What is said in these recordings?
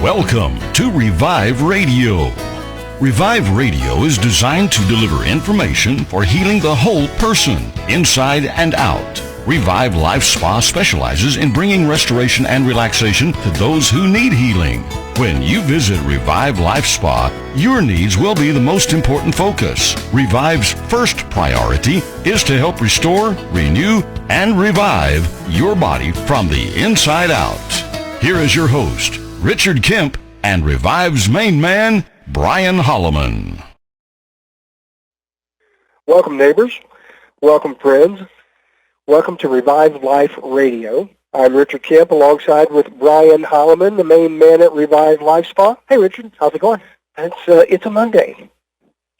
Welcome to Revive Radio. Revive Radio is designed to deliver information for healing the whole person, inside and out. Revive Life Spa specializes in bringing restoration and relaxation to those who need healing. When you visit Revive Life Spa, your needs will be the most important focus. Revive's first priority is to help restore, renew, and revive your body from the inside out. Here is your host, Richard Kemp, and Revive's main man, Brian Holloman. Welcome, neighbors. Welcome, friends. Welcome to Revive Life Radio. I'm Richard Kemp alongside with Brian Holloman, the main man at Revive Life Spa. Hey, Richard. How's it going? It's a Monday.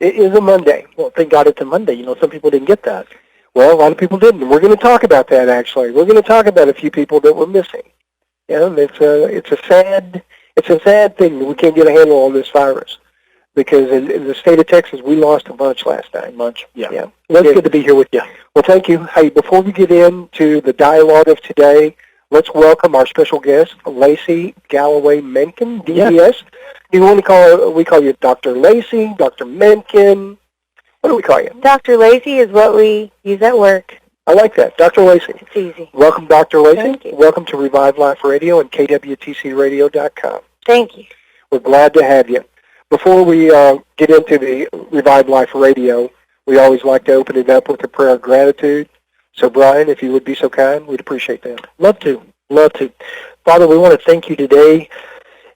It is a Monday. Well, thank God it's a Monday. You know, some people didn't get that. Well, a lot of people didn't. We're going to talk about that, actually. We're going to talk about a few people that were missing. Yeah, it's a sad thing that we can't get a handle on this virus, because in the state of Texas we lost a bunch last night. Yeah. Well, it's good to be here with you. Well, thank you. Hey, before we get into the dialogue of today, let's welcome our special guest, Lacy Galloway Menken, DBS. Yes. Do you want to call her? We call you Dr. Lacy, Dr. Menken. What do we call you? Dr. Lacy is what we use at work. I like that. Dr. Lacy. It's easy. Welcome, Dr. Lacy. Thank you. Welcome to Revive Life Radio and KWTCRadio.com. Thank you. We're glad to have you. Before we get into the Revive Life Radio, we always like to open it up with a prayer of gratitude. So, Brian, if you would be so kind, we'd appreciate that. Love to. Father, we want to thank you today,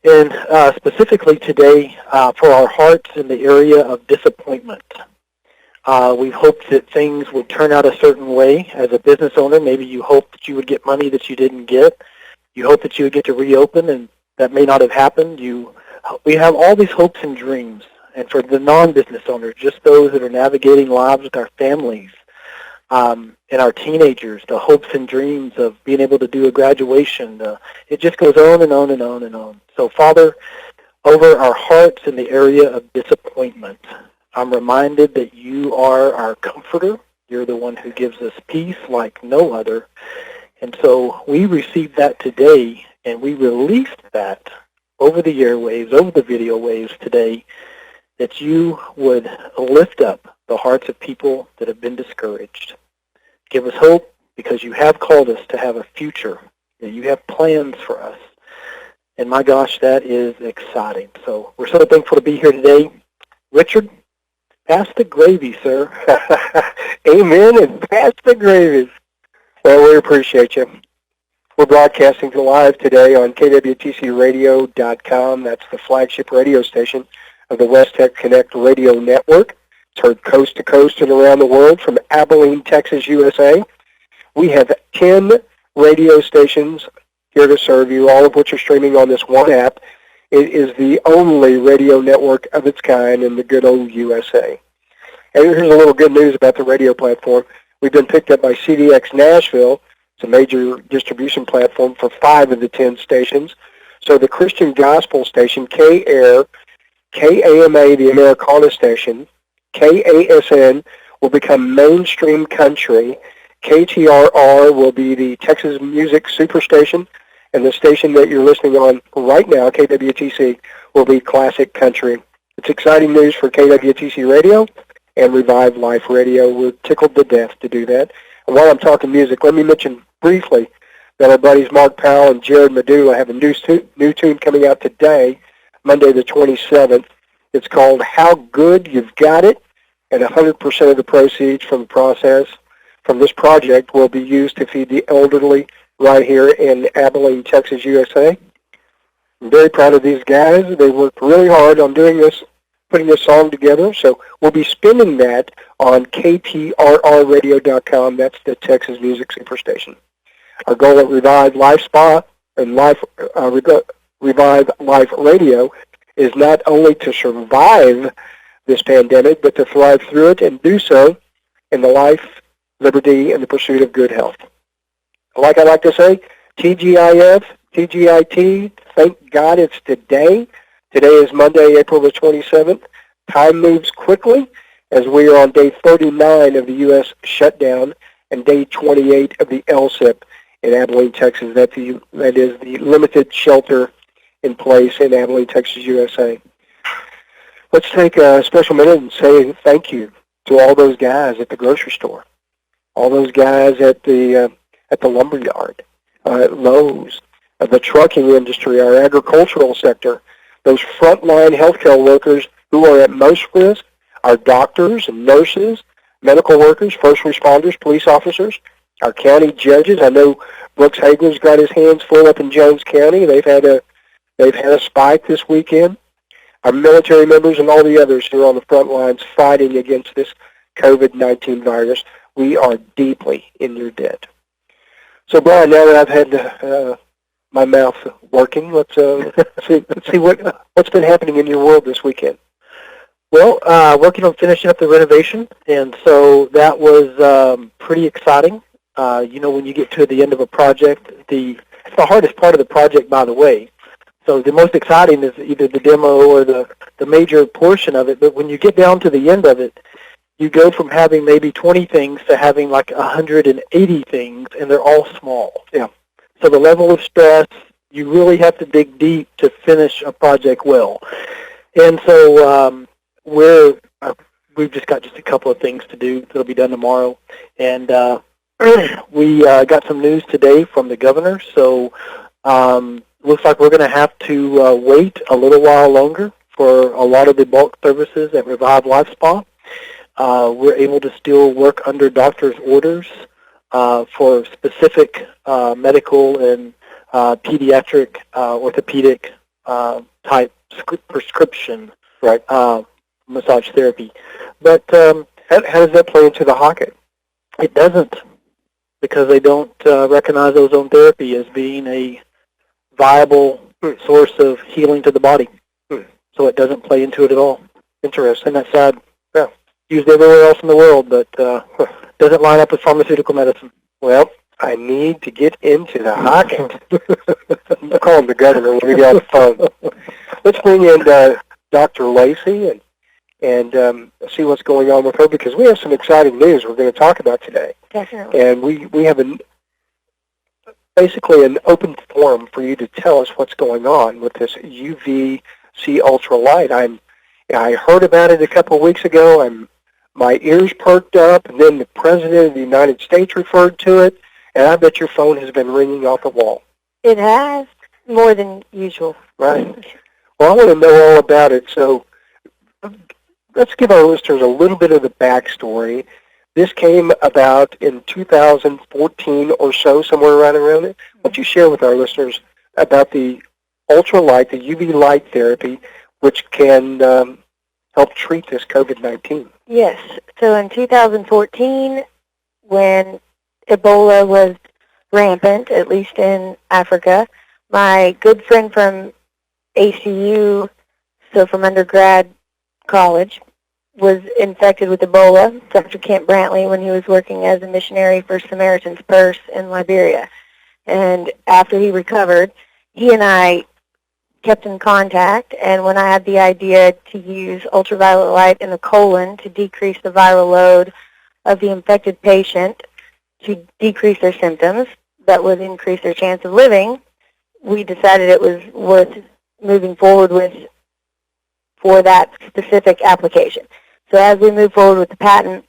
and specifically today for our hearts in the area of disappointment. We hoped that things would turn out a certain way. As a business owner, maybe you hoped that you would get money that you didn't get. You hoped that you would get to reopen, and that may not have happened. We have all these hopes and dreams. And for the non-business owners, just those that are navigating lives with our families, and our teenagers, the hopes and dreams of being able to do a graduation, it just goes on and on and on and on. So, Father, over our hearts in the area of disappointment, I'm reminded that you are our comforter. You're the one who gives us peace like no other. And so we received that today, and we released that over the airwaves, over the video waves today, that you would lift up the hearts of people that have been discouraged. Give us hope, because you have called us to have a future, and you have plans for us. And my gosh, that is exciting. So we're so thankful to be here today. Richard, pass the gravy, sir. Amen, and pass the gravy. Well, we appreciate you. We're broadcasting live today on KWTCRadio.com. That's the flagship radio station of the West Tech Connect radio network. It's heard coast to coast and around the world from Abilene, Texas, USA. We have 10 radio stations here to serve you, all of which are streaming on this one app. It is the only radio network of its kind in the good old USA. And here's a little good news about the radio platform. We've been picked up by CDX Nashville. It's a major distribution platform for 5 of the 10 stations. So the Christian Gospel station, K-Air, KAMA, the Americana station, KASN will become mainstream country. KTRR will be the Texas Music Superstation. And the station that you're listening on right now, KWTC, will be classic country. It's exciting news for KWTC Radio and Revive Life Radio. We're tickled to death to do that. And while I'm talking music, let me mention briefly that our buddies Mark Powell and Jared Medulla have a new tune coming out today, Monday the 27th. It's called How Good You've Got It, and 100% of the proceeds from this project will be used to feed the elderly right here in Abilene, Texas, USA. I'm very proud of these guys. They worked really hard on doing this, putting this song together. So we'll be spinning that on KTRRradio.com. That's the Texas Music Superstation. Our goal at Revive Life Spa and Revive Life Radio is not only to survive this pandemic, but to thrive through it and do so in the life, liberty, and the pursuit of good health. Like I like to say, TGIF, TGIT, thank God it's today. Today is Monday, April the 27th. Time moves quickly as we are on day 39 of the U.S. shutdown and day 28 of the LSIP in Abilene, Texas. That is the limited shelter in place in Abilene, Texas, USA. Let's take a special minute and say thank you to all those guys at the grocery store, all those guys at the lumber yard, Lowe's, the trucking industry, our agricultural sector, those frontline healthcare workers who are at most risk, our doctors and nurses, medical workers, first responders, police officers, our county judges. I know Brooks Hagler's got his hands full up in Jones County. They've had a spike this weekend. Our military members and all the others who are on the front lines fighting against this COVID-19 virus, we are deeply in your debt. So, Brian, now that I've had my mouth working, let's see what's been happening in your world this weekend. Well, working on finishing up the renovation, and so that was pretty exciting. When you get to the end of a project, it's the hardest part of the project, by the way. So the most exciting is either the demo or the major portion of it. But when you get down to the end of it, you go from having maybe 20 things to having like 180 things, and they're all small. Yeah. So the level of stress, you really have to dig deep to finish a project well. And so we've just got a couple of things to do that'll be done tomorrow. And we got some news today from the governor. So looks like we're going to have to wait a little while longer for a lot of the bulk services at Revive Life Spa. We're able to still work under doctor's orders for specific medical and pediatric, orthopedic type prescription, right? Massage therapy. But how does that play into the Hocket? It doesn't, because they don't recognize ozone therapy as being a viable source of healing to the body. So it doesn't play into it at all. Interesting. And that's sad. Yeah. Used everywhere else in the world, but doesn't line up with pharmaceutical medicine. Well, I need to get into the Hocket. I'll call him the governor when we get off the phone. Let's bring in Dr. Lacy and see what's going on with her, because we have some exciting news we're going to talk about today. Definitely. And we have basically an open forum for you to tell us what's going on with this UVC ultralight. I heard about it a couple of weeks ago. My ears perked up, and then the President of the United States referred to it, and I bet your phone has been ringing off the wall. It has, more than usual. Right. Well, I want to know all about it, so let's give our listeners a little bit of the backstory. This came about in 2014 or so, somewhere right around it. Why don't you share with our listeners about the ultralight, the UV light therapy, which can help treat this COVID-19? Yes. So in 2014, when Ebola was rampant, at least in Africa, my good friend from ACU, so from undergrad college, was infected with Ebola, Dr. Kent Brantley, when he was working as a missionary for Samaritan's Purse in Liberia. And after he recovered, he and I kept in contact, and when I had the idea to use ultraviolet light in the colon to decrease the viral load of the infected patient to decrease their symptoms, that would increase their chance of living, we decided it was worth moving forward with for that specific application. So as we move forward with the patent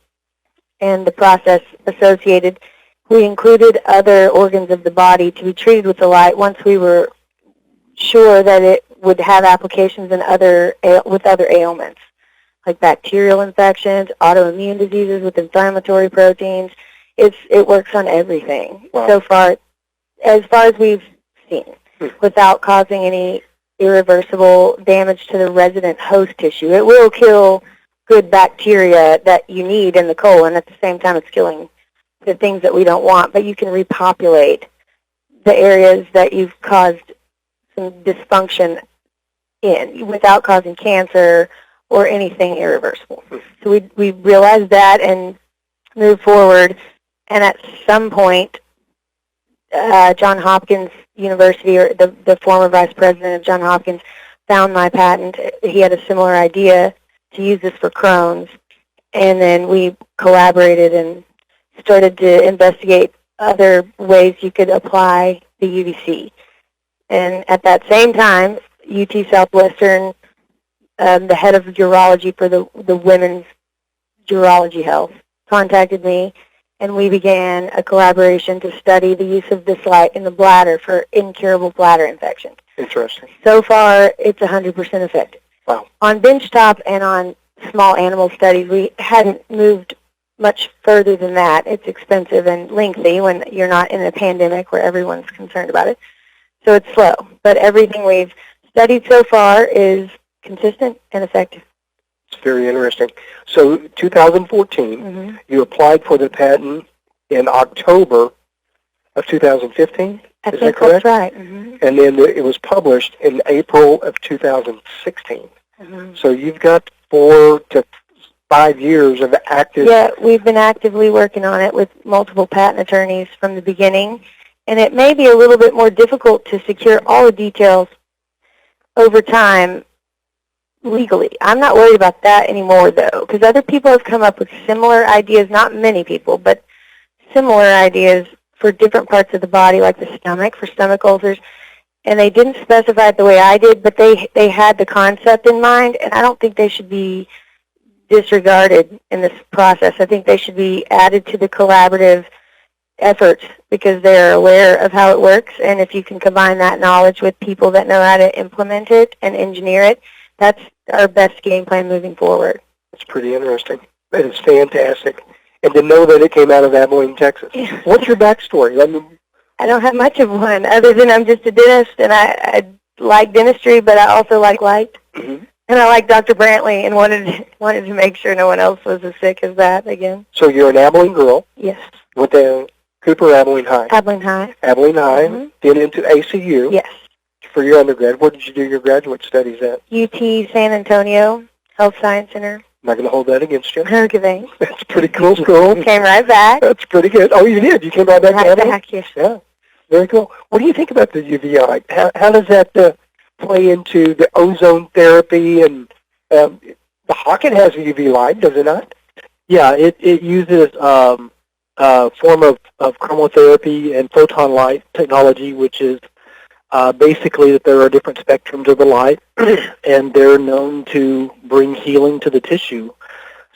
and the process associated, we included other organs of the body to be treated with the light once we were sure that it would have applications in with other ailments, like bacterial infections, autoimmune diseases with inflammatory proteins. It works on everything. Wow. So far, as far as we've seen, without causing any irreversible damage to the resident host tissue. It will kill good bacteria that you need in the colon. At the same time, it's killing the things that we don't want, but you can repopulate the areas that you've caused some dysfunction in without causing cancer or anything irreversible. So we realized that and moved forward, and at some point, Johns Hopkins University, or the former vice president of Johns Hopkins, found my patent. He had a similar idea to use this for Crohn's, and then we collaborated and started to investigate other ways you could apply the UVC. And at that same time, UT Southwestern, the head of urology for the women's urology health, contacted me, and we began a collaboration to study the use of this light in the bladder for incurable bladder infections. Interesting. So far, it's 100% effective. Wow. On benchtop and on small animal studies, we hadn't moved much further than that. It's expensive and lengthy when you're not in a pandemic where everyone's concerned about it. So it's slow. But everything we've studied so far is consistent and effective. It's very interesting. So 2014, you applied for the patent in October of 2015? I Is think that correct? that's right. And then it was published in April of 2016. So you've got 4 to 5 years of active... Yeah, we've been actively working on it with multiple patent attorneys from the beginning. And it may be a little bit more difficult to secure all the details over time legally. I'm not worried about that anymore, though, because other people have come up with similar ideas, not many people, but similar ideas for different parts of the body, like the stomach, for stomach ulcers. And they didn't specify it the way I did, but they had the concept in mind, and I don't think they should be disregarded in this process. I think they should be added to the collaborative efforts because they're aware of how it works, and if you can combine that knowledge with people that know how to implement it and engineer it, that's our best game plan moving forward. It's pretty interesting. That is fantastic. And to know that it came out of Abilene, Texas. Yeah. What's your backstory? I don't have much of one, other than I'm just a dentist, and I like dentistry, but I also like light. And I like Dr. Brantley and wanted to make sure no one else was as sick as that again. So you're an Abilene girl. Yes. Went to Cooper Abilene High. Abilene High. Abilene High. Then into ACU. Yes. For your undergrad. Where did you do your graduate studies at? UT San Antonio Health Science Center. I'm not going to hold that against you. Okay, thanks. That's a pretty cool school. Came right back. That's pretty good. Oh, you did? You came right back to Right Abilene? back, yes. Yeah. Very cool. What do you think about the UV light? How does that play into the ozone therapy? And the Hawken has a UV light, does it not? Yeah, it uses a form of chromotherapy and photon light technology, which is basically that there are different spectrums of the light, and they're known to bring healing to the tissue.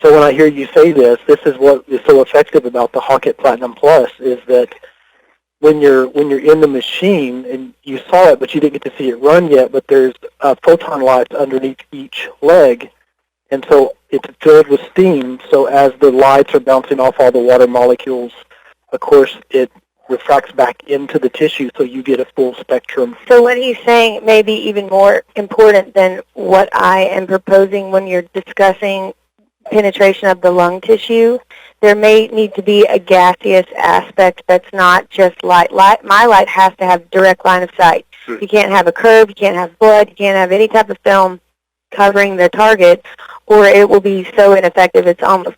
So when I hear you say this is what is so effective about the Hawken Platinum Plus, is that when you're in the machine, and you saw it, but you didn't get to see it run yet, but there's photon lights underneath each leg, and so it's filled with steam, so as the lights are bouncing off all the water molecules, of course, it refracts back into the tissue, so you get a full spectrum. So what he's saying may be even more important than what I am proposing when you're discussing penetration of the lung tissue. There may need to be a gaseous aspect that's not just light. My light has to have direct line of sight. You can't have a curve, you can't have blood, you can't have any type of film covering the target, or it will be so ineffective it's almost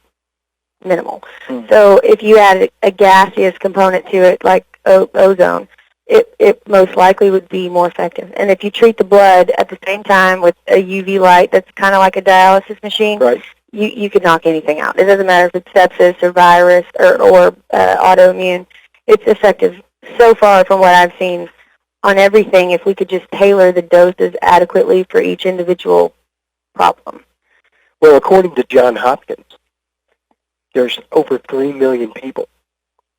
minimal. So if you add a gaseous component to it, like ozone, it most likely would be more effective. And if you treat the blood at the same time with a UV light that's kind of like a dialysis machine, right, you could knock anything out. It doesn't matter if it's sepsis or virus or autoimmune. It's effective so far from what I've seen on everything if we could just tailor the doses adequately for each individual problem. Well, according to Johns Hopkins, there's over 3 million people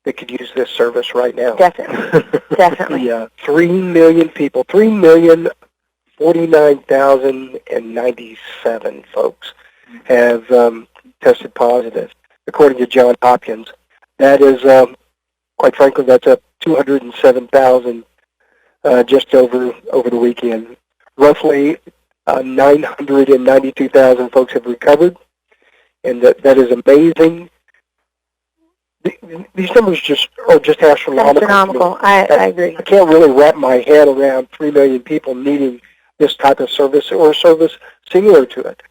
that could use this service right now. Definitely. Definitely. Yeah, 3 million people, 3,049,097 folks have tested positive, according to Johns Hopkins. That is, quite frankly, that's up 207,000 just over the weekend. Roughly 992,000 folks have recovered, and that is amazing. These numbers are just astronomical. Astronomical. I agree. I can't really wrap my head around 3 million people needing this type of service or a service similar to it.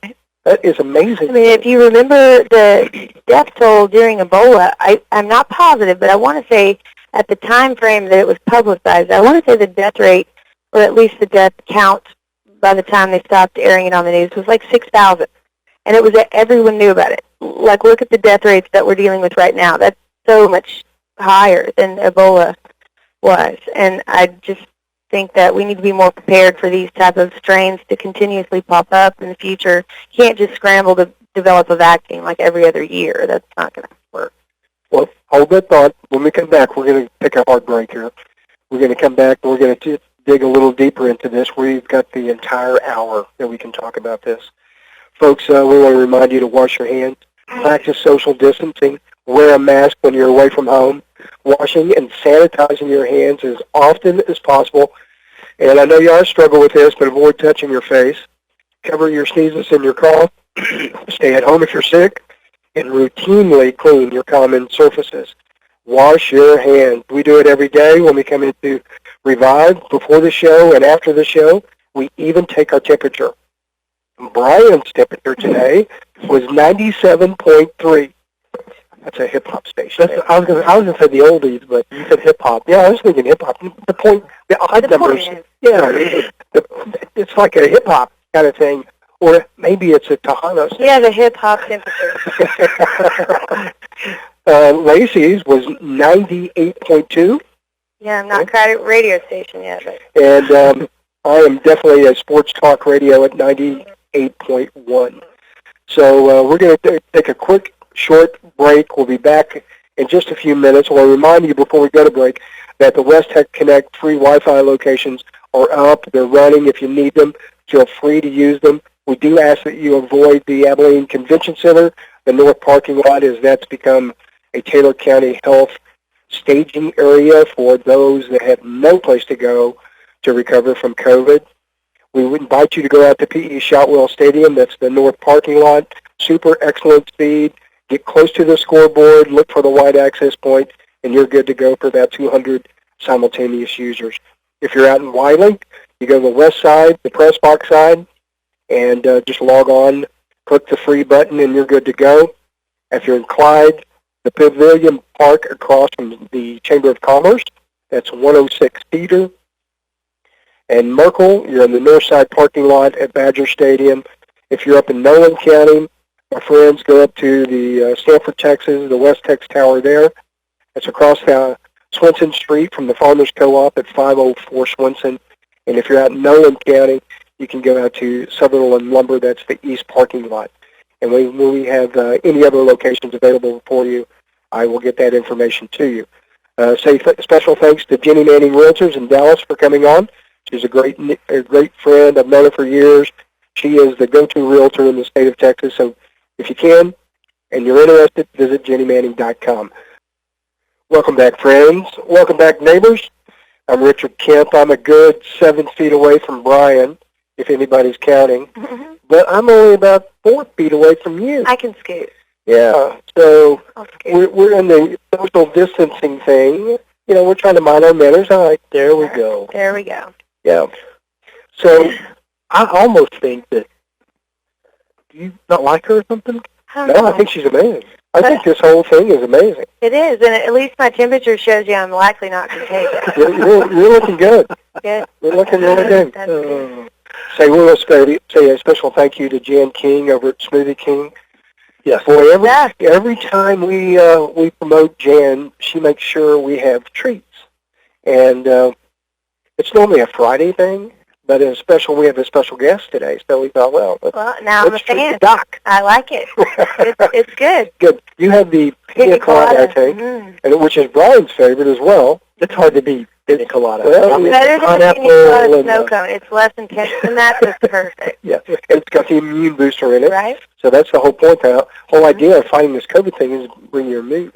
That is amazing. I mean, if you remember the death toll during Ebola, I'm not positive, but I want to say at the time frame that it was publicized, I want to say the death rate, or at least the death count by the time they stopped airing it on the news, was like 6,000. And it was that everyone knew about it. Like, look at the death rates that we're dealing with right now. That's so much higher than Ebola was. And I just think that we need to be more prepared for these type of strains to continuously pop up in the future. You can't just scramble to develop a vaccine like every other year. That's not going to work. Well, hold that thought. When we come back, we're going to take a hard break here. We're going to come back and we're going to dig a little deeper into this. We've got the entire hour that we can talk about this. Folks, we want to remind you to wash your hands, practice social distancing, wear a mask when you're away from home, washing and sanitizing your hands as often as possible. And I know you all struggle with this, but avoid touching your face. Cover your sneezes and your cough. Stay at home if you're sick. And routinely clean your common surfaces. Wash your hands. We do it every day when we come into Revive, before the show and after the show. We even take our temperature. Brian's temperature today was 97.3. That's a hip-hop station. I was gonna say the oldies, but you said hip-hop. Yeah, I was thinking hip-hop. The odd numbers. Yeah, it's like a hip-hop kind of thing. Or maybe it's a Tejano station. Yeah, the hip-hop temperature. Lacy's was 98.2. Yeah, I'm not crowded radio station yet. But. And I am definitely a sports talk radio at 98.1. So we're going to take a quick, short break. We'll be back in just a few minutes. We'll remind you before we go to break that the West Tech Connect free Wi-Fi locations are up. They're running. If you need them, feel free to use them. We do ask that you avoid the Abilene Convention Center, the north parking lot, as that's become a Taylor County Health staging area for those that have no place to go to recover from COVID. We would invite you to go out to P.E. Shotwell Stadium. That's the north parking lot. Super excellent speed. Get close to the scoreboard. Look for the wide access point, and you're good to go for about 200 simultaneous users. If you're out in Wiley, you go to the west side, the press box side, and just log on, click the free button, and you're good to go. If you're in Clyde, the Pavilion Park across from the Chamber of Commerce, that's 106 Peter. And Merkel, you're in the north side parking lot at Badger Stadium. If you're up in Nolan County, my friends, go up to the Stanford, Texas, the West Tex Tower there. It's across Swenson Street from the Farmers Co-op at 504 Swenson. And if you're out in Nolan County, you can go out to Sutherland Lumber. That's the east parking lot. And when we have any other locations available for you, I will get that information to you. Say special thanks to Jenny Manning Realtors in Dallas for coming on. She's a great friend. I've known her for years. She is the go-to realtor in the state of Texas. So if you can and you're interested, visit jennymanning.com. Welcome back, friends. Welcome back, neighbors. I'm Richard Kemp. I'm a good 7 feet away from Brian, if anybody's counting. Mm-hmm. But I'm only about 4 feet away from you. I can scoot. Yeah, so we're in the social distancing thing. You know, we're trying to mind our manners. All right, there we go. There we go. Yeah. So I almost think that, do you not like her or something? I think she's amazing. I think this whole thing is amazing. It is, and at least my temperature shows you I'm likely not contagious. You're looking good. Good. You're looking really good. We want to say a special thank you to Jan King over at Smoothie King. Yes. Boy, every time we promote Jan, she makes sure we have treats. And it's normally a Friday thing, but we have a special guest today, so we thought, now I'm a fan. Doc. I like it. It's good. Good. You have the pina colada, I think, and which is Brian's favorite as well. It's hard to beat pina colada. Well, it's better than the pina colada snow cone. It's less intense than that, but it's perfect. Yeah, and it's got the immune booster in it. Right. So that's the whole point. The whole idea of fighting this COVID thing is bring your immune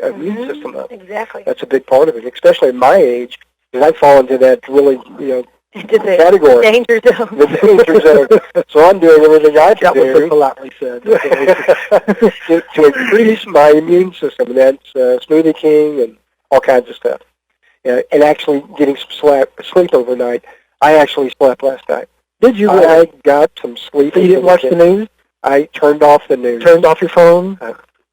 system up. Exactly. That's a big part of it, especially at my age, because I fall into that really, category. Danger zone. The danger zone. So I'm doing everything I can do. That was politely said. to increase my immune system, and that's Smoothie King and all kinds of stuff. And actually getting some sleep overnight. I actually slept last night. Did you? I got some sleep. So you didn't watch the news? I turned off the news. Turned off your phone?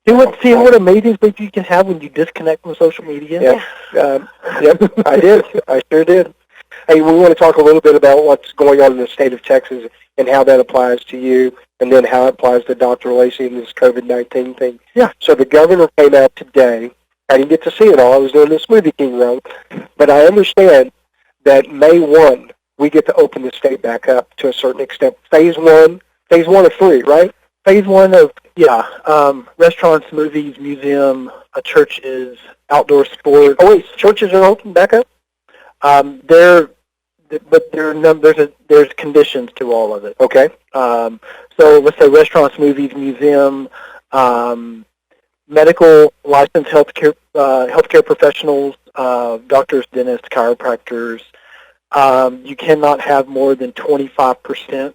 See what amazing things you can have when you disconnect from social media? Yeah. Yep, I did. I sure did. Hey, we want to talk a little bit about what's going on in the state of Texas and how that applies to you, and then how it applies to Dr. Lacy and this COVID-19 thing. Yeah. So the governor came out today. I didn't get to see it all. I was doing the Smoothie King run. But I understand that May 1, we get to open the state back up to a certain extent. Phase one of 3, right? Phase one of, restaurants, movies, museum, churches, outdoor sports. Oh wait, churches are open back up? There's conditions to all of it. Okay. So let's say restaurants, movies, museum, medical, licensed healthcare professionals, doctors, dentists, chiropractors. You cannot have more than 25%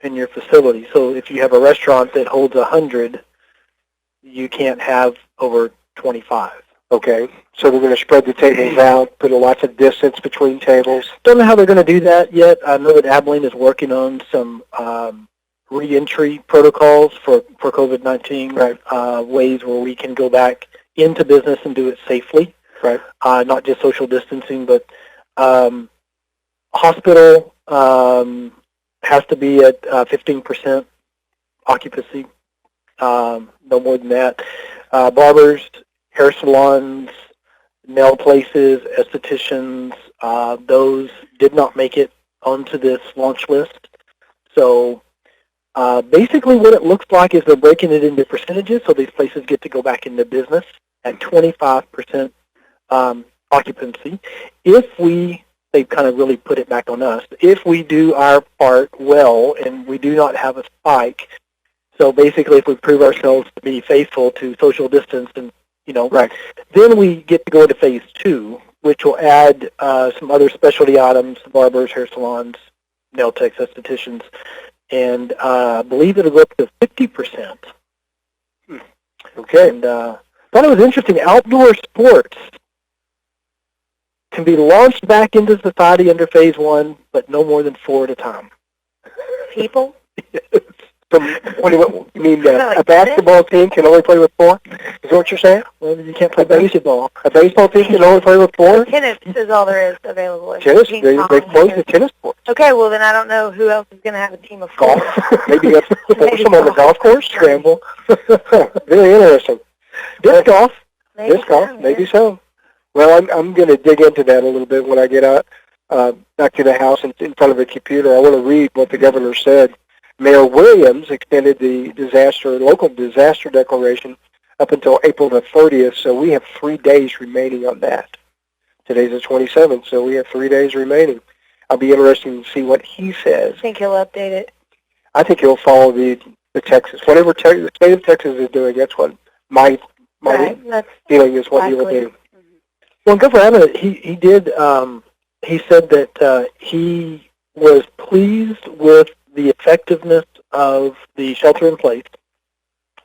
in your facility. So if you have a restaurant that holds 100, you can't have over 25. Okay. So they're going to spread the tables out, put a lots of distance between tables. Don't know how they're going to do that yet. I know that Abilene is working on some re-entry protocols for COVID-19, Right. Ways where we can go back into business and do it safely. Right. Not just social distancing, but hospital has to be at 15% occupancy, no more than that. Barbers, hair salons, nail places, estheticians, those did not make it onto this launch list. So basically what it looks like is they're breaking it into percentages, so these places get to go back into business at 25% occupancy. They've kind of really put it back on us. If we do our part well and we do not have a spike, so basically if we prove ourselves to be faithful to social distance and, Right. then we get to go into phase 2, which will add some other specialty items, barbers, hair salons, nail techs, estheticians, and I believe it'll go up to 50%. Okay. And thought it was interesting. Outdoor sports can be launched back into society under phase 1, but no more than 4 at a time. People? What do you mean a basketball team can only play with 4? Is that what you're saying? Well, you can't play baseball. A baseball team can only play with 4? Tennis is all there is available. Tennis? They close the tennis courts. Okay, well then I don't know who else is going to have a team of 4. Golf? Maybe you have to force them on the golf course? Scramble. Very interesting. Disc golf. Maybe so. Well, I'm going to dig into that a little bit when I get out back to the house and in front of a computer. I want to read what the governor said. Mayor Williams extended the local disaster declaration up until April the 30th, so we have 3 days remaining on that. Today's the 27th, so we have 3 days remaining. I'll be interested to see what he says. I think he'll update it. I think he'll follow the Texas. Whatever the state of Texas is doing, that's what my feeling is what he will do. Well, Governor Abbott, he did. He said that he was pleased with the effectiveness of the shelter in place.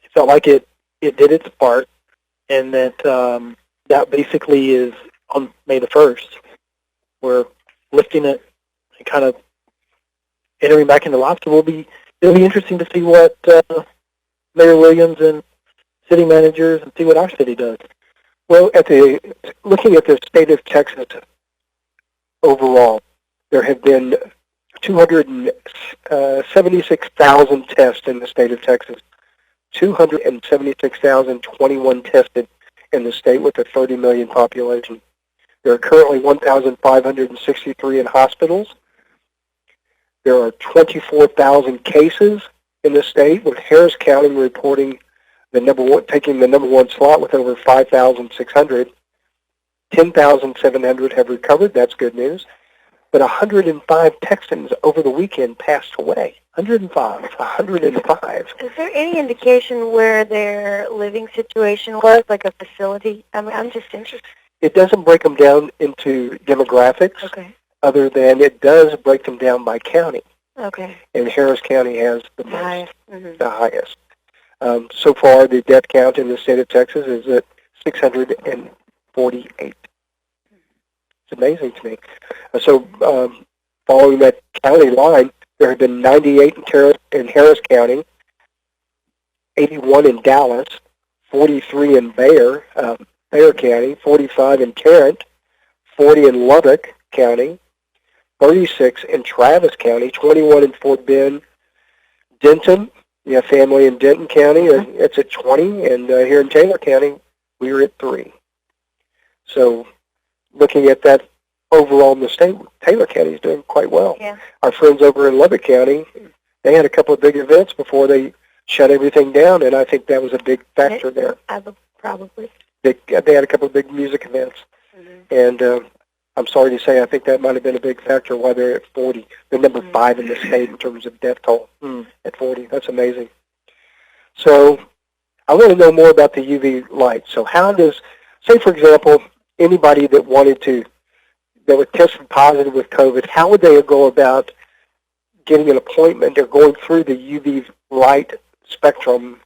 He felt like it did its part, and that that basically is on May the 1st. We're lifting it and kind of entering back into life. So it'll be interesting to see what Mayor Williams and city managers and see what our city does. Well, looking at the state of Texas overall, there have been 276,000 tests in the state of Texas, 276,021 tested in the state with a 30 million population. There are currently 1,563 in hospitals. There are 24,000 cases in the state, with Harris County reporting taking the number 1 slot with over 5,600. 10,700 have recovered. That's good news. But 105 Texans over the weekend passed away. 105. Is there any indication where their living situation was, like a facility? I mean, I'm just interested. It doesn't break them down into demographics, Okay. other than it does break them down by county. Okay. And Harris County has the most, Highest. Mm-hmm. the highest. So far, the death count in the state of Texas is at 648. It's amazing to me. So following that county line, there have been 98 in Harris County, 81 in Dallas, 43 in Bexar County, 45 in Tarrant, 40 in Lubbock County, 36 in Travis County, 21 in Fort Bend, Denton. You have family in Denton County, it's at 20, and here in Taylor County, we are at 3. So looking at that overall in the state, Taylor County is doing quite well. Yeah. Our friends over in Lubbock County, they had a couple of big events before they shut everything down, and I think that was a big factor there. Probably. They had a couple of big music events, and I'm sorry to say I think that might have been a big factor why they're at 40. They're number 5 in the state in terms of death toll at 40. That's amazing. So I want to know more about the UV light. So how does, say for example, anybody that was tested positive with COVID, how would they go about getting an appointment or going through the UV light spectrum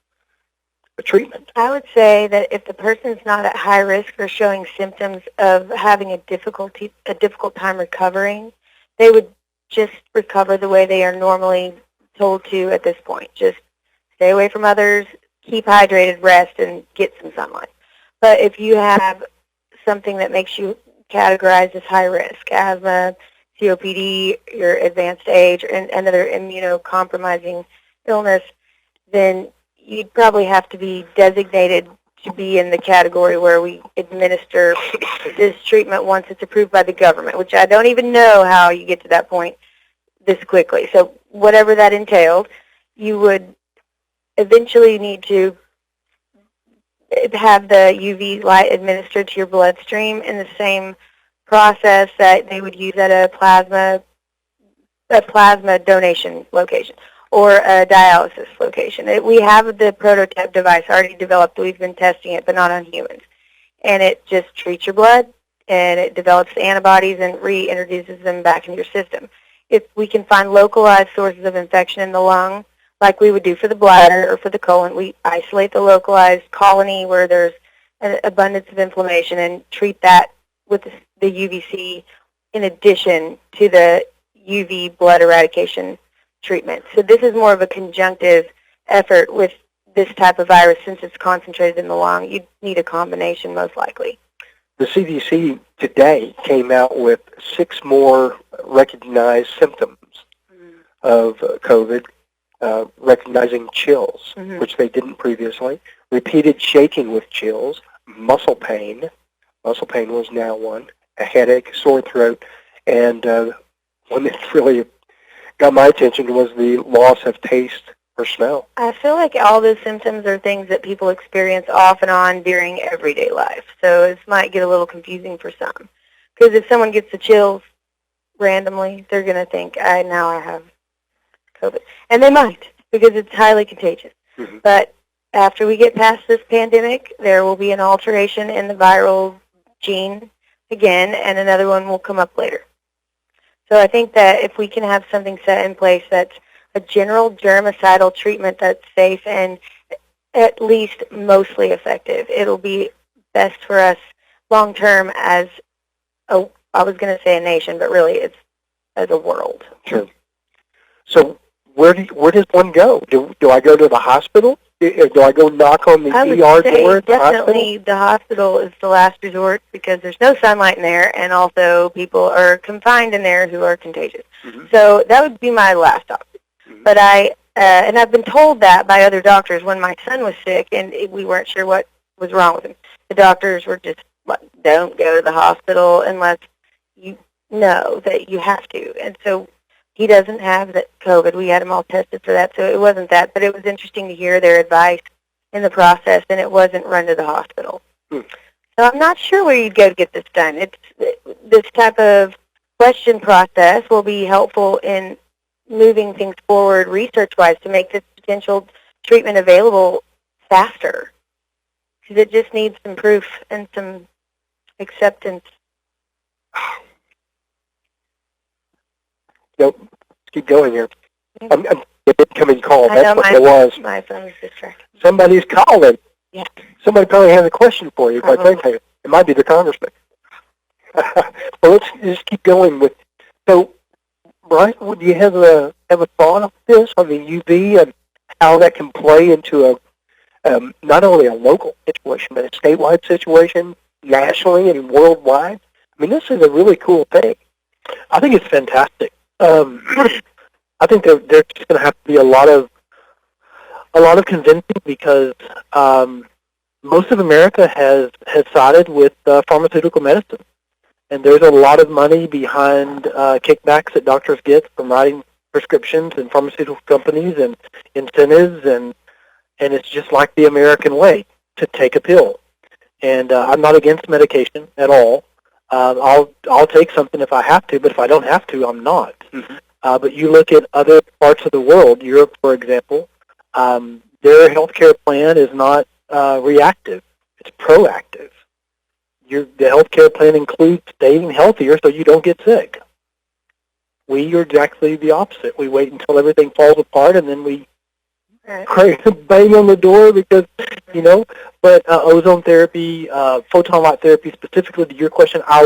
treatment? I would say that if the person's not at high risk or showing symptoms of having a difficult time recovering, they would just recover the way they are normally told to at this point. Just stay away from others, keep hydrated, rest, and get some sunlight. But if you have something that makes you categorized as high risk, asthma, COPD, your advanced age, and another immunocompromising illness, then you'd probably have to be designated to be in the category where we administer this treatment once it's approved by the government, which I don't even know how you get to that point this quickly. So whatever that entailed, you would eventually need to have the UV light administered to your bloodstream in the same process that they would use at a plasma donation location or a dialysis location. We have the prototype device already developed. We've been testing it, but not on humans. And it just treats your blood, and it develops the antibodies and reintroduces them back into your system. If we can find localized sources of infection in the lung, like we would do for the bladder or for the colon, we isolate the localized colony where there's an abundance of inflammation and treat that with the UVC in addition to the UV blood eradication treatment. So this is more of a conjunctive effort with this type of virus. Since it's concentrated in the lung, you need a combination most likely. The CDC today came out with 6 more recognized symptoms of COVID, recognizing chills, which they didn't previously, repeated shaking with chills, muscle pain was now one, a headache, sore throat, and one that really got my attention was the loss of taste or smell. I feel like all those symptoms are things that people experience off and on during everyday life. So this might get a little confusing for some. Because if someone gets the chills randomly, they're going to think, now I have COVID. And they might, because it's highly contagious. But after we get past this pandemic, there will be an alteration in the viral gene again, and another one will come up later. So I think that if we can have something set in place that's a general germicidal treatment that's safe and at least mostly effective, it'll be best for us long term as I was going to say a nation, but really it's as a world. Sure. So where does one go? Do I go to the hospital? Do I go knock on the ER door? Definitely the hospital is the last resort because there's no sunlight in there, and also people are confined in there who are contagious. So that would be my last option. But and I've been told that by other doctors when my son was sick and we weren't sure what was wrong with him. The doctors were just, don't go to the hospital unless you know that you have to. And so he doesn't have that COVID. We had him all tested for that, so it wasn't that. But it was interesting to hear their advice in the process, and it wasn't run to the hospital. So I'm not sure where you'd go to get this done. This type of question process will be helpful in moving things forward research-wise to make this potential treatment available faster, because it just needs some proof and some acceptance. Nope. Let's keep going here. I'm an incoming call. I That's know what it was. My phone was distracted. Somebody's calling. Yeah. Somebody probably has a question for you, quite frankly. It might be the congressman. Well, let's just keep going with. So, Brian, would you have a thought of this on the UV and how that can play into not only a local situation but a statewide situation, nationally and worldwide? I mean, this is a really cool thing. I think it's fantastic. I think there's just going to have to be a lot of convincing because most of America has sided with pharmaceutical medicine, And there's a lot of money behind kickbacks that doctors get from writing prescriptions and pharmaceutical companies and incentives, and it's just like the American way to take a pill. And I'm not against medication at all. I'll take something if I have to, but if I don't have to, I'm not. Mm-hmm. But you look at other parts of the world, Europe, for example, their healthcare plan is not reactive. It's proactive. The healthcare plan includes staying healthier so you don't get sick. We are exactly the opposite. We wait until everything falls apart, and then we bang on the door because, but ozone therapy, photon light therapy, specifically to your question, I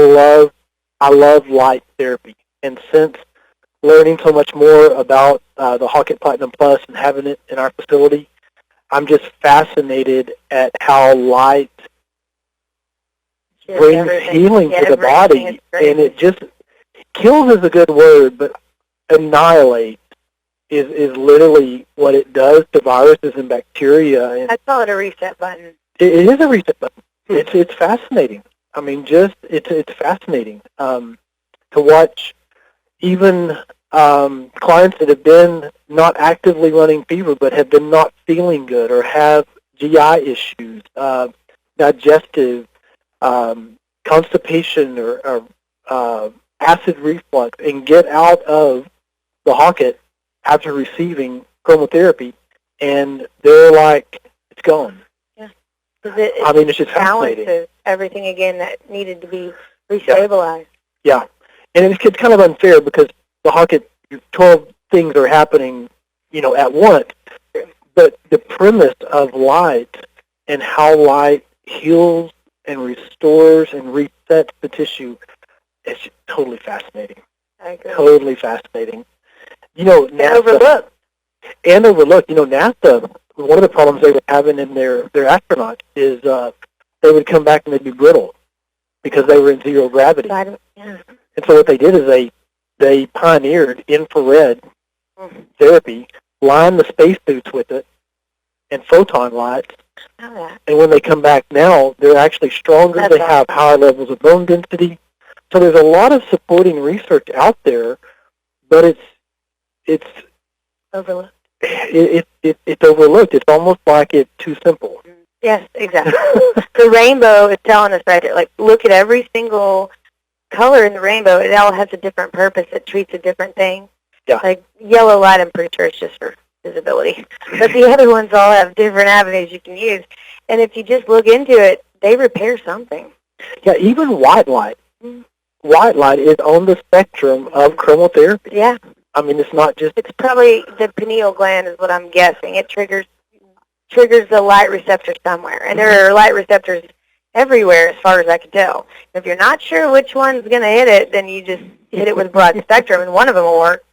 love light therapy. And since learning so much more about the Hawkett Platinum Plus and having it in our facility, I'm just fascinated at how light brings healing to the body. And it just, kills is a good word, but annihilate is literally what it does to viruses and bacteria. And I call it a reset button. it is a reset button. It's fascinating. I mean, it's fascinating to watch even clients that have been not actively running fever but have been not feeling good or have GI issues, digestive, constipation, or acid reflux, and get out of the Hawkett after receiving chromotherapy, and they're like, it's gone. Yeah. It's just fascinating. Balances everything again that needed to be restabilized. Yeah. And it's kind of unfair because the Hawkett, 12 things are happening, at once. But the premise of light and how light heals and restores and resets the tissue is just totally fascinating. I agree. Totally fascinating. NASA, overlooked. And overlooked. NASA, one of the problems they were having in their astronauts is they would come back and they'd be brittle because they were in zero gravity. Yeah. And so what they did is they pioneered infrared therapy, lined the spacesuits with it, and photon lights. And when they come back now, they're actually stronger. They have higher levels of bone density. So there's a lot of supporting research out there, but it's overlooked. It's overlooked. It's almost like it's too simple. Yes, exactly. The rainbow is telling us right there, like, look at every single color in the rainbow. It all has a different purpose. It treats a different thing. Yeah. Like yellow light, I'm pretty sure it's just for visibility. But the other ones all have different avenues you can use. And if you just look into it, they repair something. Yeah, even white light. White light is on the spectrum of chromotherapy. Yeah. I mean, it's not just... It's probably the pineal gland is what I'm guessing. It triggers the light receptor somewhere. And there are light receptors everywhere as far as I can tell. If you're not sure which one's going to hit it, then you just hit it with broad spectrum, and one of them will work.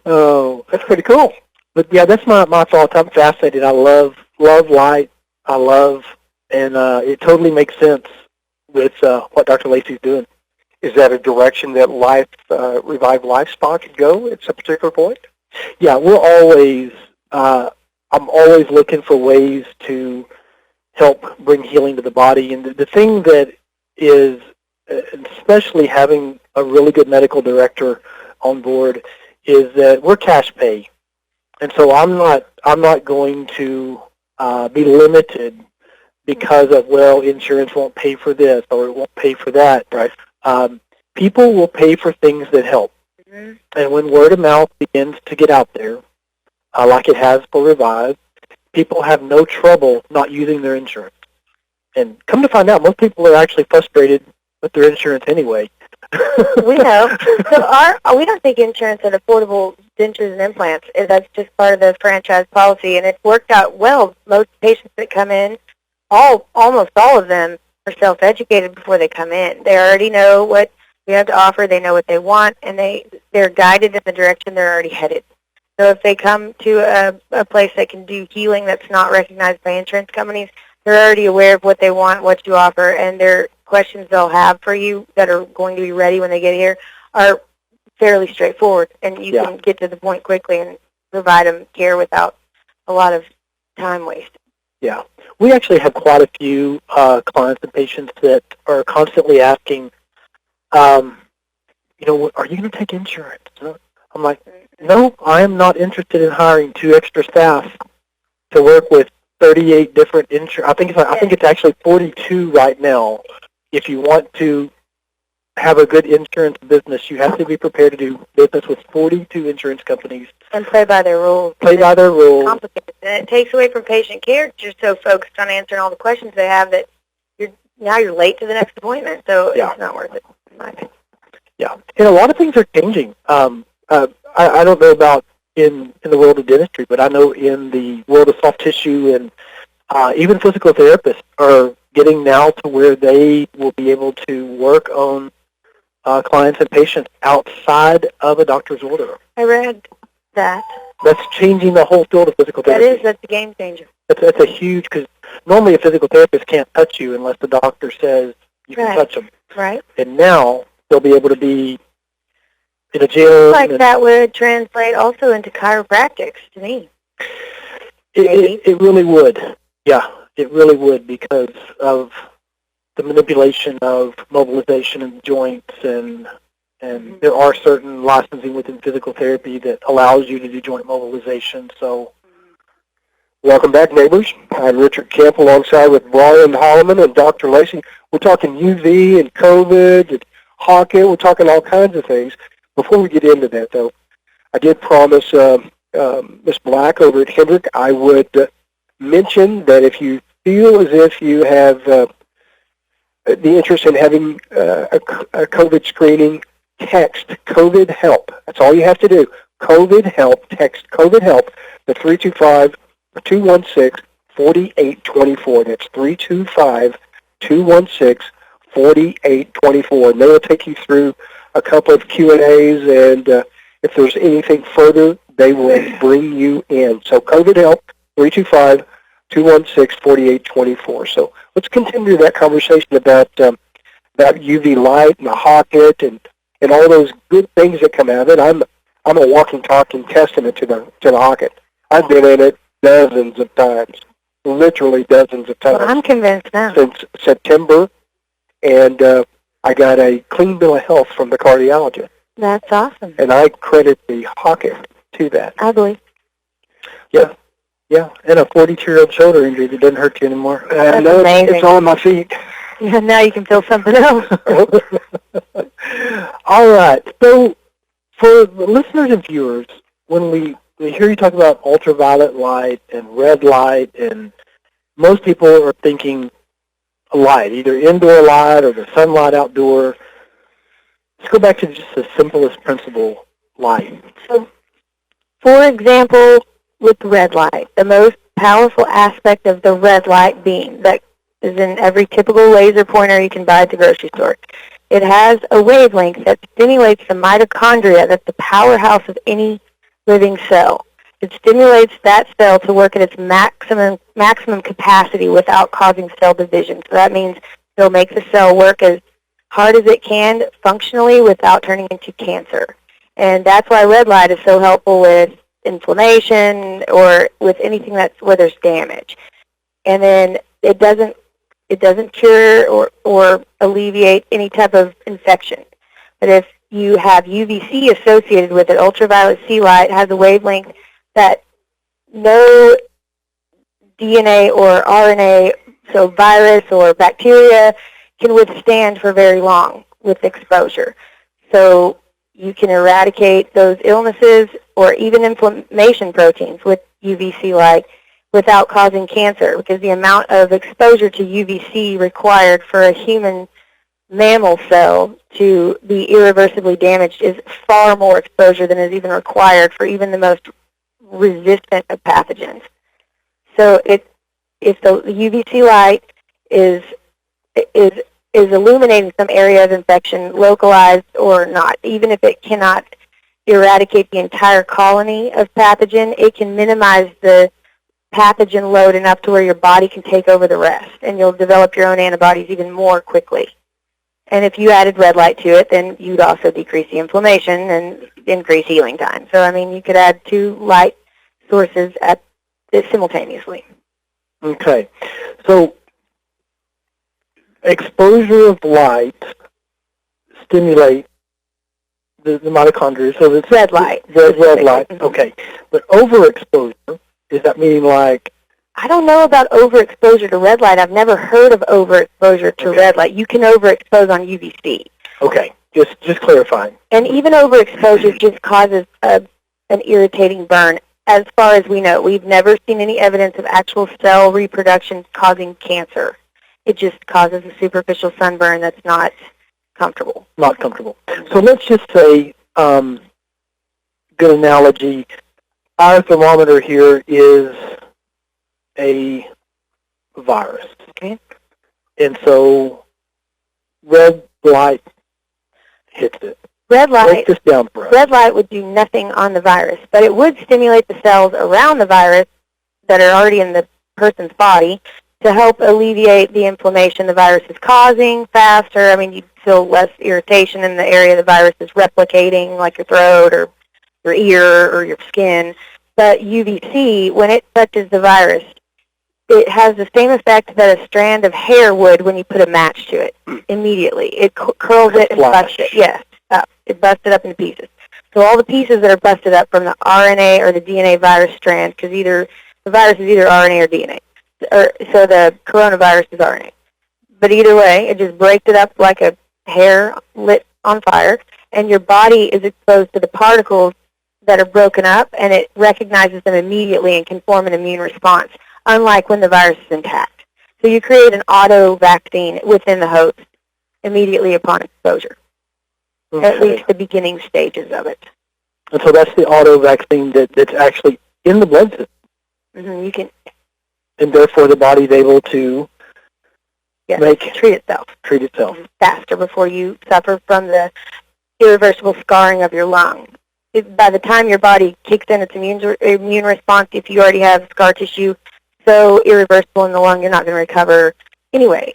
Oh, that's pretty cool. But, yeah, that's my thoughts. I'm fascinated. I love light. And it totally makes sense with what Dr. Lacy's doing. Is that a direction that Revive Life Spa could go at some particular point? Yeah, I'm always looking for ways to help bring healing to the body. And the thing that is, especially having a really good medical director on board, is that we're cash pay. And so I'm not going to be limited because of, insurance won't pay for this or it won't pay for that. Right. People will pay for things that help. Mm-hmm. And when word of mouth begins to get out there, like it has for Revive, people have no trouble not using their insurance. And come to find out, most people are actually frustrated with their insurance anyway. We know. So we don't think insurance and affordable dentures and implants, that's just part of the franchise policy, and it's worked out well. Most patients that come in, almost all of them, are self-educated before they come in. They already know what we have to offer. They know what they want, and they're guided in the direction they're already headed. So if they come to a place that can do healing that's not recognized by insurance companies, they're already aware of what they want, what you offer, and their questions they'll have for you that are going to be ready when they get here are fairly straightforward, and you can get to the point quickly and provide them care without a lot of time wasted. Yeah. We actually have quite a few clients and patients that are constantly asking, Are you going to take insurance? I'm like, no, I am not interested in hiring 2 extra staff to work with 38 different insurance. I think it's actually 42 right now. If you want to have a good insurance business, you have to be prepared to do business with 42 insurance companies. And play by their rules. Play by their rules. Complicated. And it takes away from patient care because you're so focused on answering all the questions they have that you're late to the next appointment. So Yeah. It's not worth it, in my opinion. Yeah, and a lot of things are changing. I don't know about in the world of dentistry, but I know in the world of soft tissue and even physical therapists are getting now to where they will be able to work on clients and patients outside of a doctor's order. I read that. That's changing the whole field of physical therapy. That's a game changer. That's a huge, because normally a physical therapist can't touch you unless the doctor says you can touch them. Right. And now they'll be able to be in a gym. Like that would translate also into chiropractics to me. It really would. Yeah, it really would, because of the manipulation of mobilization in the joints, and there are certain licensing within physical therapy that allows you to do joint mobilization. So, welcome back, neighbors. I'm Richard Kemp alongside with Brian Holloman and Dr. Lacy. We're talking UV and COVID and Hawkett. We're talking all kinds of things. Before we get into that, though, I did promise Ms. Black over at Hendrick I would mention that if you feel as if you have the interest in having a COVID screening, text COVID help. That's all you have to do. COVID help. Text COVID help to 325-216-4824. That's 325-216-4824. And they will take you through a couple of Q&As, and if there's anything further, they will bring you in. So COVID help, 325-216-4824. So let's continue that conversation about UV light and the Hawkett and all those good things that come out of it. I'm a walking, talking testament to the Hawkett. I've been in it dozens of times, literally dozens of times. Well, I'm convinced now. Since September, and I got a clean bill of health from the cardiologist. That's awesome. And I credit the Hawkett to that. I believe. Yeah. Yeah, and a 42-year-old shoulder injury that doesn't hurt you anymore. That's amazing. It's on my feet. Yeah, now you can feel something else. All right. So for the listeners and viewers, when we hear you talk about ultraviolet light and red light, and most people are thinking light, either indoor light or the sunlight outdoor. Let's go back to just the simplest principle, light. So, for example, with red light, the most powerful aspect of the red light beam that is in every typical laser pointer you can buy at the grocery store. It has a wavelength that stimulates the mitochondria, that's the powerhouse of any living cell. It stimulates that cell to work at its maximum capacity without causing cell division. So that means it'll make the cell work as hard as it can functionally without turning into cancer. And that's why red light is so helpful with inflammation or with anything where there's damage. And then it doesn't cure or alleviate any type of infection. But if you have UVC associated with it, ultraviolet C light has a wavelength that no DNA or RNA, so virus or bacteria, can withstand for very long with exposure. So you can eradicate those illnesses or even inflammation proteins with UVC light without causing cancer, because the amount of exposure to UVC required for a human mammal cell to be irreversibly damaged is far more exposure than is even required for even the most resistant of pathogens. So if the UVC light is illuminating some area of infection, localized or not, even if it cannot eradicate the entire colony of pathogen, it can minimize the pathogen load enough to where your body can take over the rest, and you'll develop your own antibodies even more quickly. And if you added red light to it, then you'd also decrease the inflammation and increase healing time. So, I mean, you could add two light sources simultaneously. Okay. So exposure of light stimulate the mitochondria, so it's red light. Red light, okay. But overexposure, is that meaning like... I don't know about overexposure to red light. I've never heard of overexposure to red light. You can overexpose on UVC. Okay, just clarifying. And even overexposure just causes an irritating burn. As far as we know, we've never seen any evidence of actual cell reproduction causing cancer. It just causes a superficial sunburn that's not comfortable. Not comfortable. So let's just say, good analogy, our thermometer here is a virus. Okay. And so red light hits it. Red light, break this down for us. Red light would do nothing on the virus, but it would stimulate the cells around the virus that are already in the person's body to help alleviate the inflammation the virus is causing faster. I mean, you feel less irritation in the area the virus is replicating, like your throat or your ear or your skin. But UVC, when it touches the virus, it has the same effect that a strand of hair would when you put a match to it immediately. It curls it and busts it. Yes, up. It busts it up into pieces. So all the pieces that are busted up from the RNA or the DNA virus strand, because the virus is either RNA or DNA. So the coronavirus is RNA. But either way, it just breaks it up like a hair lit on fire, and your body is exposed to the particles that are broken up, and it recognizes them immediately and can form an immune response, unlike when the virus is intact. So you create an auto-vaccine within the host immediately upon exposure, at least the beginning stages of it. And so that's the auto-vaccine that's actually in the blood system. Mm-hmm. You can, and therefore the body's able to treat itself faster before you suffer from the irreversible scarring of your lung. By the time your body kicks in its immune response, if you already have scar tissue so irreversible in the lung, you're not going to recover anyway.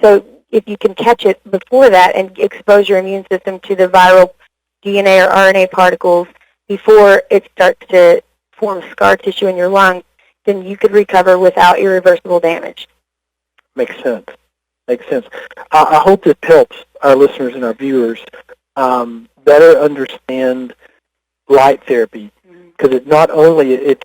So if you can catch it before that and expose your immune system to the viral DNA or RNA particles before it starts to form scar tissue in your lung, then you could recover without irreversible damage. Makes sense. Makes sense. I hope this helps our listeners and our viewers better understand light therapy, because it not only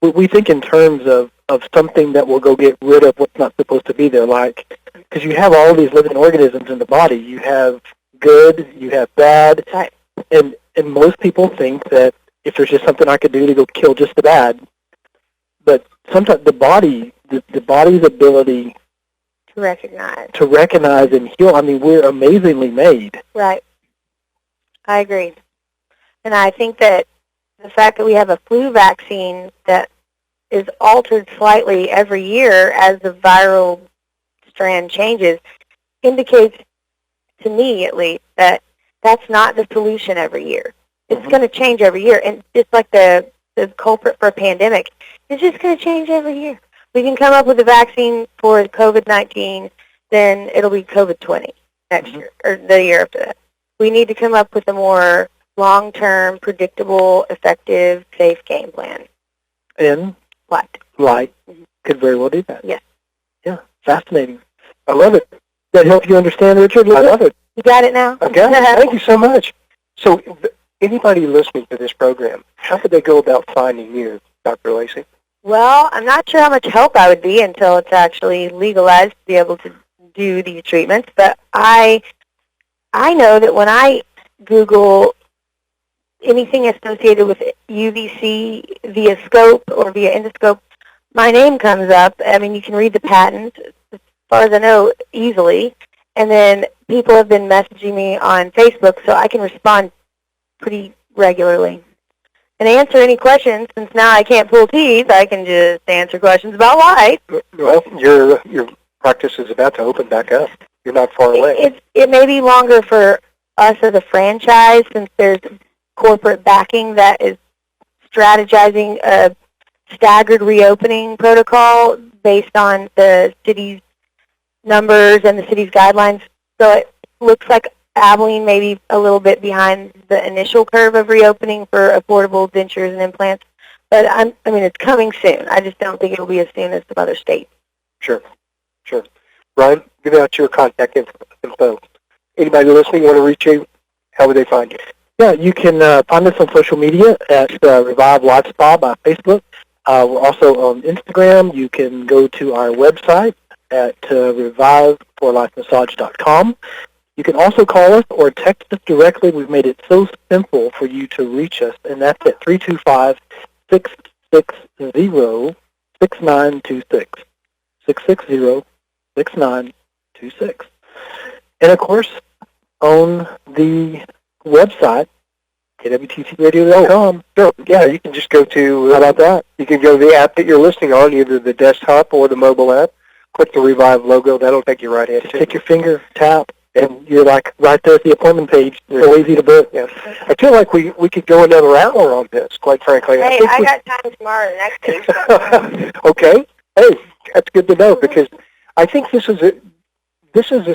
we think in terms of something that will go get rid of what's not supposed to be there, like, because you have all these living organisms in the body. You have good, you have bad, right. and most people think that if there's just something I could do to go kill just the bad, but sometimes the body's ability to recognize and heal. I mean, we're amazingly made. Right. I agree. And I think that the fact that we have a flu vaccine that is altered slightly every year as the viral strand changes indicates, to me at least, that that's not the solution every year. It's going to change every year. And just like the culprit for a pandemic, it's just going to change every year. We can come up with a vaccine for COVID-19, then it'll be COVID-20 next year, or the year after that. We need to come up with a more long-term, predictable, effective, safe game plan. And light could very well do that. Yes. Yeah, fascinating. I love it. That help you understand, Richard? I love it. You got it now? Okay. Thank you so much. So anybody listening to this program, how could they go about finding you, Dr. Lacy? Well, I'm not sure how much help I would be until it's actually legalized to be able to do these treatments, but I know that when I Google anything associated with UVC via scope or via endoscope, my name comes up. I mean, you can read the patent, as far as I know, easily. And then people have been messaging me on Facebook, so I can respond pretty regularly and answer any questions. Since now I can't pull teeth, I can just answer questions about life. Well, your practice is about to open back up. You're not far away. It may be longer for us as a franchise, since there's corporate backing that is strategizing a staggered reopening protocol based on the city's numbers and the city's guidelines. So it looks like Abilene may be a little bit behind the initial curve of reopening for affordable dentures and implants. But I mean, it's coming soon. I just don't think it will be as soon as some other states. Sure. Ryan, give out your contact info. Anybody listening want to reach you? How would they find you? Yeah, you can find us on social media at Revive Life Spa by Facebook. We're also on Instagram. You can go to our website at reviveforlifemassage.com. You can also call us or text us directly. We've made it so simple for you to reach us, and that's at 325-660-6926. 660-6926. And, of course, on the website, kwtcradio.com. Sure. Yeah, you can just go to, how about that? You can go to the app that you're listening on, either the desktop or the mobile app. Click the Revive logo. That'll take you right into it. Take your finger, tap, and you're like right there at the appointment page. So easy to book. Yes. I feel like we could go another hour on this, quite frankly. Hey, I got time tomorrow next week. Okay. Hey, that's good to know, because I think this is a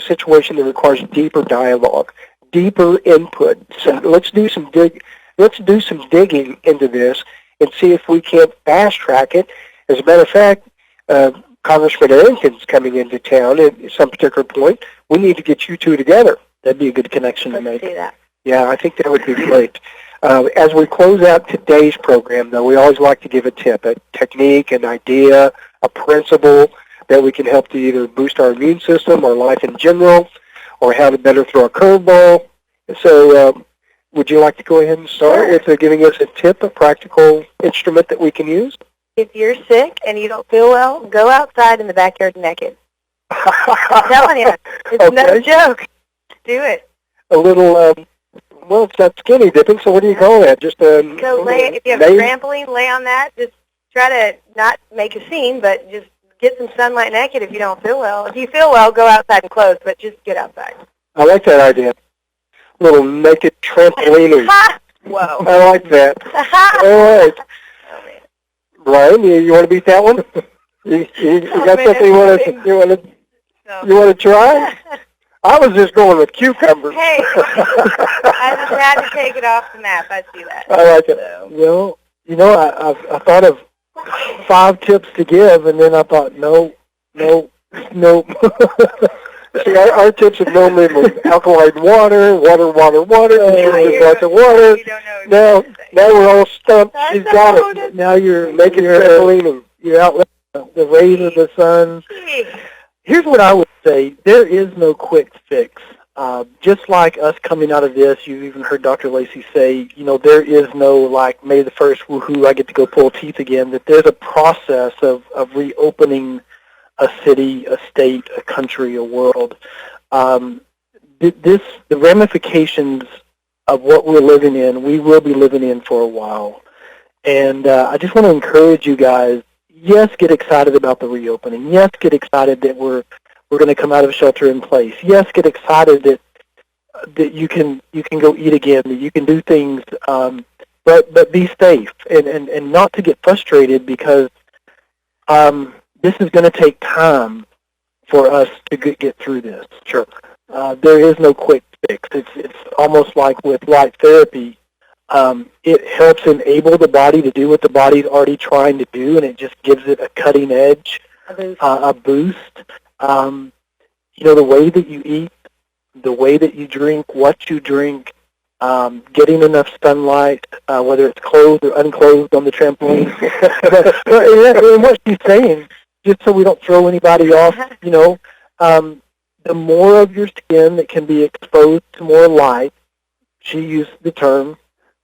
situation that requires deeper dialogue, deeper input. So let's do some digging into this and see if we can't fast track it. As a matter of fact, Congressman Arrington's coming into town at some particular point. We need to get you two together. That'd be a good connection to make. Let's do that. Yeah, I think that would be great. As we close out today's program, though, we always like to give a tip, a technique, an idea, a principle that we can help to either boost our immune system or life in general, or how to better throw a curveball. So would you like to go ahead and start with giving us a tip, a practical instrument that we can use? If you're sick and you don't feel well, go outside in the backyard naked. I'm telling you, it's no joke. Do it. A little, well, it's not skinny dipping, so what do you call that? Just a... So if you have a trampoline, lay on that. Just try to not make a scene, but just get some sunlight naked if you don't feel well. If you feel well, go outside and close, but just get outside. I like that idea. Little naked trampoline. Whoa. I like that. All right. Brian, you want to beat that one? You got something you want to try? I was just going with cucumbers. Hey, I just had to take it off the map. I see that. I like it. Well, I thought of 5 tips to give, and then I thought, no. See, our tips have normally been alkaline water, water. Lots of water. You don't know Now we're all stumped. She's got it. Now you're making her trampolining. You're out the rays of the sun. Here's what I would say. There is no quick fix. Just like us coming out of this, you've even heard Dr. Lacy say, there is no, like, May the 1st, woohoo, I get to go pull teeth again, that there's a process of reopening a city, a state, a country, a world. The ramifications of what we're living in, we will be living in for a while. And I just want to encourage you guys, yes, get excited about the reopening. Yes, get excited that we're going to come out of shelter in place. Yes, get excited that you can go eat again, that you can do things, but be safe and not to get frustrated, because this is going to take time for us to get through this. Sure. There is no quick fix. It's almost like with light therapy. It helps enable the body to do what the body's already trying to do, and it just gives it a cutting edge, a boost. The way that you eat, the way that you drink, what you drink, getting enough sunlight, whether it's clothed or unclothed on the trampoline. And what she's saying, just so we don't throw anybody off, the more of your skin that can be exposed to more light, she used the term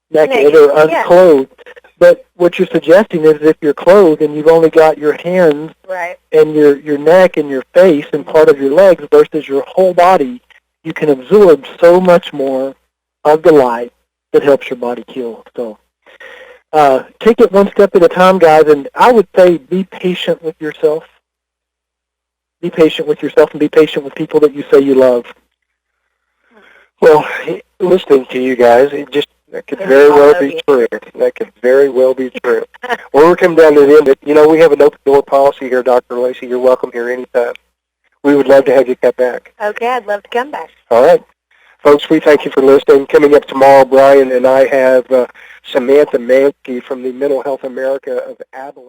naked or unclothed. But what you're suggesting is if you're clothed and you've only got your hands and your neck and your face and part of your legs versus your whole body, you can absorb so much more of the light that helps your body heal. So take it one step at a time, guys, and I would say be patient with yourself. Be patient with yourself and be patient with people that you say you love. Well, listening to you guys, that could very well be true. That could very well be true. Well, we're coming down to the end. We have an open door policy here, Dr. Lacy. You're welcome here anytime. We would love to have you come back. Okay, I'd love to come back. All right. Folks, we thank you for listening. Coming up tomorrow, Brian and I have Samantha Mansky from the Mental Health America of Abilene.